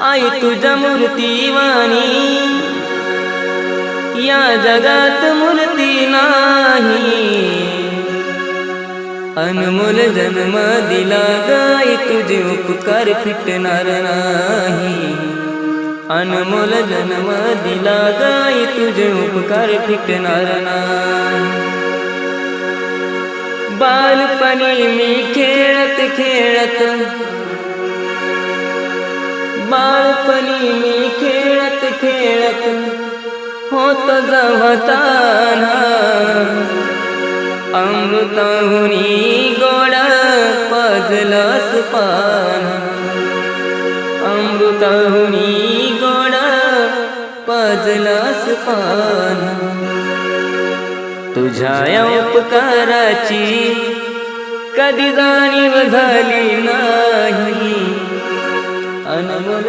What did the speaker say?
आई तुझ्या मूर्तीवाणी या जगात मूर्ती नाही। अनमोल जन्म दिला गाई तुझे उपकार फिटणार नाही। अनमोल जन्म दिला गाई तुझे उपकार फिटणार नाही। बालपणी मी खेळत खेळत बालपणी मी खेळत खेळत होत जवताना। अमृताहुनी गोड पाजलास पान। अमृताहुनी गोड पाजलास पान। तुझ्या या उपकाराची कधी जाणीव झाली नाही। अनमोल